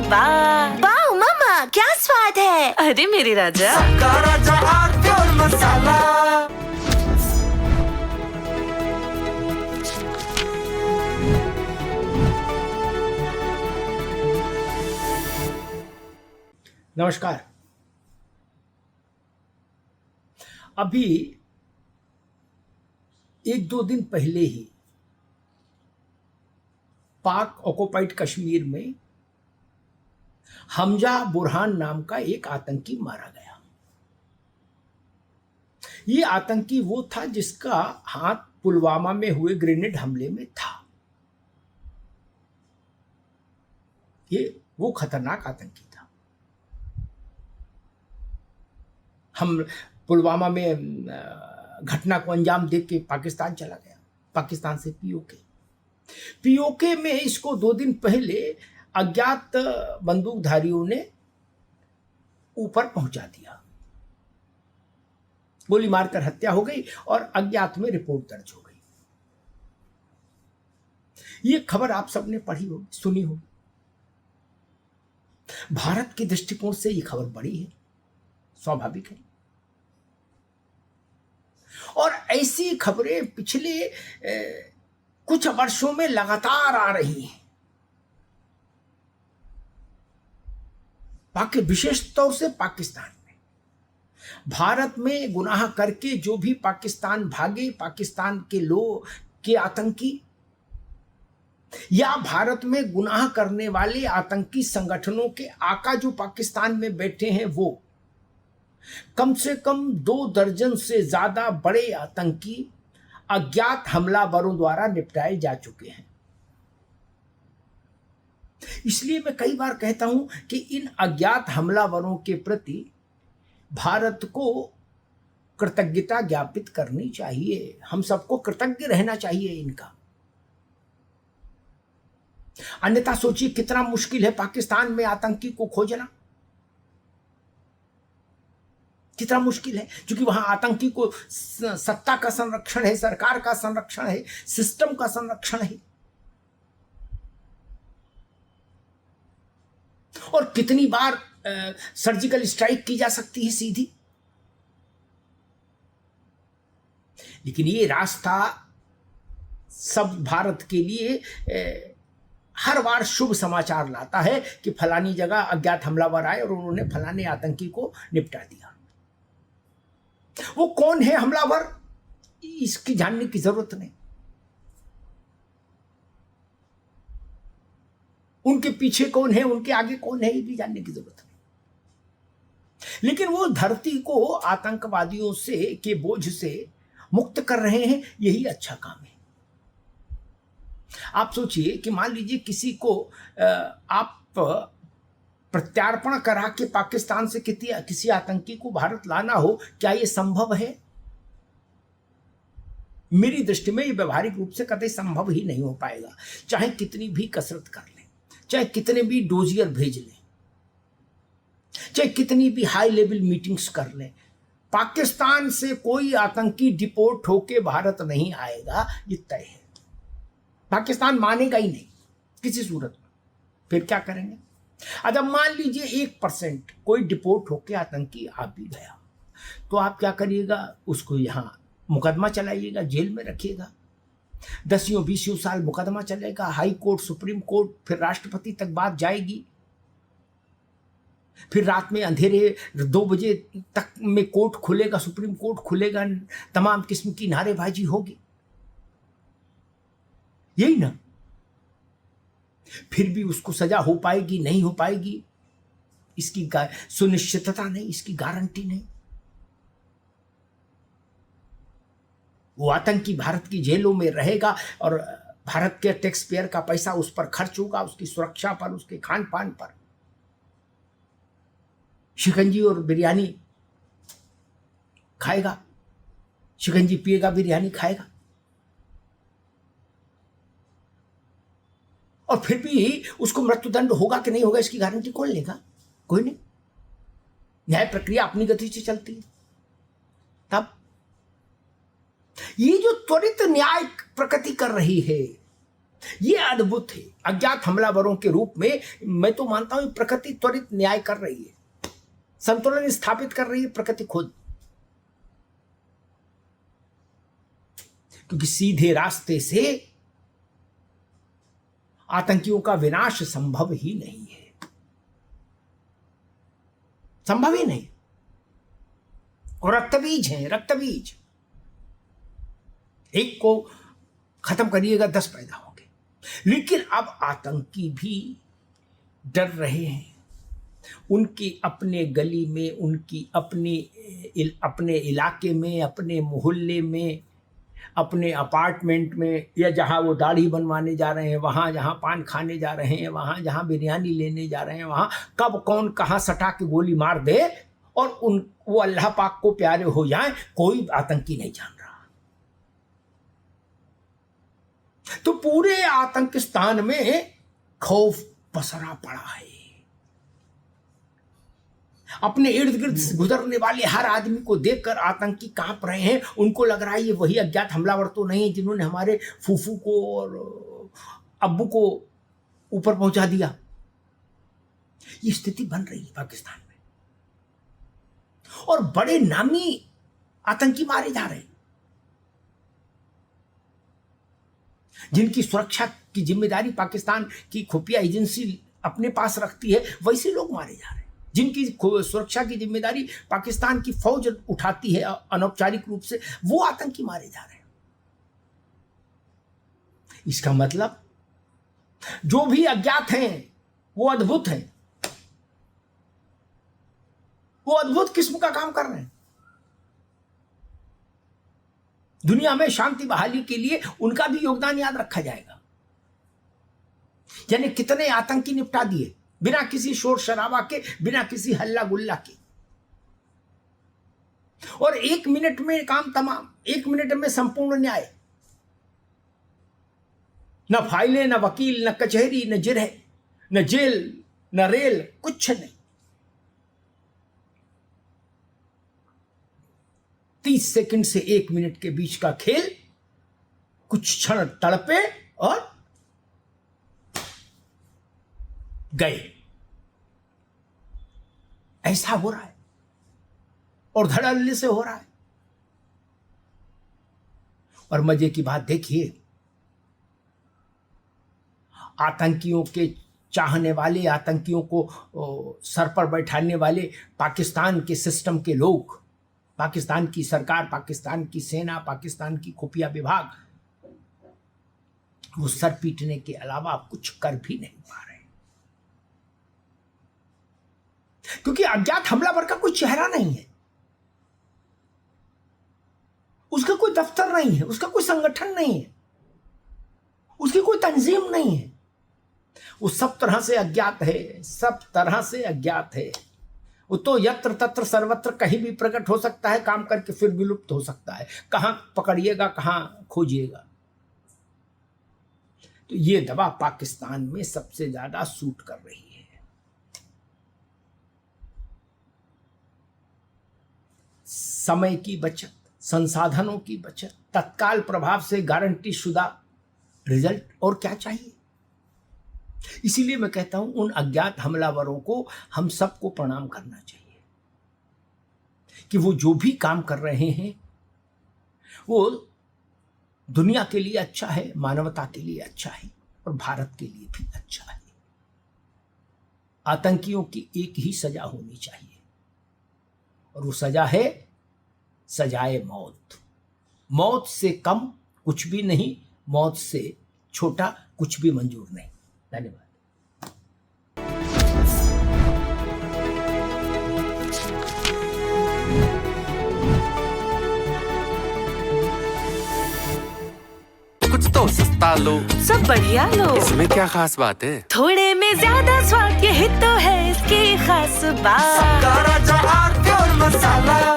वाह वाह मम्मा, क्या स्वाद है। अरे मेरे राजा, सबका राजा आरती और मसाला। नमस्कार। अभी एक दो दिन पहले ही पाक ऑक्युपाइड कश्मीर में हमजा बुरहान नाम का एक आतंकी मारा गया। ये आतंकी वो था जिसका हाथ पुलवामा में हुए ग्रेनेड हमले में था। ये वो खतरनाक आतंकी था। हम पुलवामा में घटना को अंजाम देख के पाकिस्तान चला गया, पाकिस्तान से पीओके में इसको 2 दिन पहले अज्ञात बंदूकधारियों ने ऊपर पहुंचा दिया। गोली मारकर हत्या हो गई और अज्ञात में रिपोर्ट दर्ज हो गई। ये खबर आप सबने पढ़ी होगी, सुनी होगी। भारत के दृष्टिकोण से ये खबर बड़ी है, स्वाभाविक है। और ऐसी खबरें पिछले कुछ वर्षों में लगातार आ रही हैं। विशेष तौर से पाकिस्तान में, भारत में गुनाह करके जो भी पाकिस्तान भागे, पाकिस्तान के लोग के आतंकी या भारत में गुनाह करने वाले आतंकी संगठनों के आका जो पाकिस्तान में बैठे हैं, वो कम से कम 2 दर्जन से ज्यादा बड़े आतंकी अज्ञात हमलावरों द्वारा निपटाए जा चुके हैं। इसलिए मैं कई बार कहता हूं कि इन अज्ञात हमलावरों के प्रति भारत को कृतज्ञता ज्ञापित करनी चाहिए। हम सबको कृतज्ञ रहना चाहिए इनका। अन्यथा सोचिए कितना मुश्किल है पाकिस्तान में आतंकी को खोजना, कितना मुश्किल है। क्योंकि वहां आतंकी को सत्ता का संरक्षण है, सरकार का संरक्षण है, सिस्टम का संरक्षण है। और कितनी बार सर्जिकल स्ट्राइक की जा सकती है सीधी। लेकिन ये रास्ता सब भारत के लिए हर बार शुभ समाचार लाता है कि फलानी जगह अज्ञात हमलावर आए और उन्होंने फलाने आतंकी को निपटा दिया। वो कौन है हमलावर, इसकी जानने की जरूरत नहीं। उनके पीछे कौन है, उनके आगे कौन है, ये भी जानने की जरूरत नहीं। लेकिन वो धरती को आतंकवादियों से के बोझ से मुक्त कर रहे हैं, यही अच्छा काम है। आप सोचिए कि मान लीजिए किसी को आप प्रत्यार्पण करा के पाकिस्तान से किसी आतंकी को भारत लाना हो, क्या यह संभव है? मेरी दृष्टि में यह व्यवहारिक रूप से कतई संभव ही नहीं हो पाएगा। चाहे कितनी भी कसरत कर लें, चाहे कितने भी डोजियर भेज लें, चाहे कितनी भी हाई लेवल मीटिंग्स कर लें, पाकिस्तान से कोई आतंकी डिपोर्ट होके भारत नहीं आएगा, ये तय है। पाकिस्तान मानेगा ही नहीं किसी सूरत में। फिर क्या करेंगे? अगर मान लीजिए 1% कोई डिपोर्ट होके आतंकी आ भी गया, तो आप क्या करिएगा? उसको यहां मुकदमा चलाइएगा, जेल में रखिएगा, 10-20 साल मुकदमा चलेगा, हाई कोर्ट, सुप्रीम कोर्ट, फिर राष्ट्रपति तक बात जाएगी। फिर रात में अंधेरे 2 बजे तक में कोर्ट खुलेगा, सुप्रीम कोर्ट खुलेगा, तमाम किस्म की नारेबाजी होगी, यही ना? फिर भी उसको सजा हो पाएगी, नहीं हो पाएगी, इसकी सुनिश्चितता नहीं, इसकी गारंटी नहीं। वो आतंकी भारत की जेलों में रहेगा और भारत के टैक्स पेयर का पैसा उस पर खर्च होगा, उसकी सुरक्षा पर, उसके खान पान पर। शिकंजी और बिरयानी खाएगा, शिकंजी पिएगा, बिरयानी खाएगा। और फिर भी उसको मृत्युदंड होगा कि नहीं होगा, इसकी गारंटी कौन लेगा? कोई नहीं। न्याय प्रक्रिया अपनी गति से चलती है। तब ये जो त्वरित न्याय प्रकृति कर रही है, ये अद्भुत है। अज्ञात हमलावरों के रूप में मैं तो मानता हूं प्रकृति त्वरित न्याय कर रही है, संतुलन स्थापित कर रही है प्रकृति खुद, क्योंकि सीधे रास्ते से आतंकियों का विनाश संभव ही नहीं है, संभव ही नहीं। और रक्तबीज हैं, रक्तबीज, एक को खत्म करिएगा 10 पैदा होंगे। लेकिन अब आतंकी भी डर रहे हैं, उनकी अपने गली में, उनकी अपने इलाके में, अपने मोहल्ले में, अपने अपार्टमेंट में, या जहाँ वो दाढ़ी बनवाने जा रहे हैं, वहाँ जहाँ पान खाने जा रहे हैं, वहाँ जहाँ बिरयानी लेने जा रहे हैं, वहाँ कब कौन कहाँ सटा के गोली मार दे और वो अल्लाह पाक को प्यारे हो जाएं, कोई आतंकी नहीं जान रहा। तो पूरे आतंकिस्तान में खौफ पसरा पड़ा है। अपने इर्द गिर्द गुजरने वाले हर आदमी को देखकर आतंकी कांप रहे हैं। उनको लग रहा है ये वही अज्ञात हमलावर तो नहीं जिन्होंने हमारे फूफू को और अब्बू को ऊपर पहुंचा दिया। ये स्थिति बन रही है पाकिस्तान में, और बड़े नामी आतंकी मारे जा रहे हैं। जिनकी सुरक्षा की जिम्मेदारी पाकिस्तान की खुफिया एजेंसी अपने पास रखती है, वैसे लोग मारे जा रहे हैं। जिनकी सुरक्षा की जिम्मेदारी पाकिस्तान की फौज उठाती है अनौपचारिक रूप से, वो आतंकी मारे जा रहे हैं। इसका मतलब जो भी अज्ञात हैं वो अद्भुत हैं, वो अद्भुत किस्म का काम कर रहे हैं। दुनिया में शांति बहाली के लिए उनका भी योगदान याद रखा जाएगा। यानी कितने आतंकी निपटा दिए बिना किसी शोर शराबा के, बिना किसी हल्ला गुल्ला के, और 1 मिनट में काम तमाम, 1 मिनट में संपूर्ण न्याय। न फाइलें, न वकील, न कचहरी, न जिरह, न जेल, न रेल, कुछ नहीं। 30 सेकंड से 1 मिनट के बीच का खेल, कुछ क्षण तड़पे और गए। ऐसा हो रहा है, और धड़ल्ले से हो रहा है। और मजे की बात देखिए, आतंकियों के चाहने वाले, आतंकियों को सर पर बैठाने वाले पाकिस्तान के सिस्टम के लोग, पाकिस्तान की सरकार, पाकिस्तान की सेना, पाकिस्तान की खुफिया विभाग, वो सर पीटने के अलावा कुछ कर भी नहीं पा रहे, क्योंकि अज्ञात हमलावर का कोई चेहरा नहीं है, उसका कोई दफ्तर नहीं है, उसका कोई संगठन नहीं है, उसकी कोई तंजीम नहीं है। वो सब तरह से अज्ञात है, सब तरह से अज्ञात है। वो तो यत्र तत्र सर्वत्र कहीं भी प्रकट हो सकता है, काम करके फिर विलुप्त हो सकता है। कहां पकड़िएगा, कहां खोजिएगा। तो ये दवा पाकिस्तान में सबसे ज्यादा सूट कर रही है। समय की बचत, संसाधनों की बचत, तत्काल प्रभाव से गारंटी शुदा रिजल्ट, और क्या चाहिए। इसीलिए मैं कहता हूं उन अज्ञात हमलावरों को हम सबको प्रणाम करना चाहिए कि वो जो भी काम कर रहे हैं वो दुनिया के लिए अच्छा है, मानवता के लिए अच्छा है, और भारत के लिए भी अच्छा है। आतंकियों की एक ही सजा होनी चाहिए, और वो सजा है सजाए मौत। मौत से कम कुछ भी नहीं, मौत से छोटा कुछ भी मंजूर नहीं। धन्यवाद। कुछ तो सस्ता लो, सब बढ़िया लो। इसमें क्या खास बात है? थोड़े में ज्यादा स्वाद, यही तो है इसकी खास बात। राजा आर प्योर मसाला।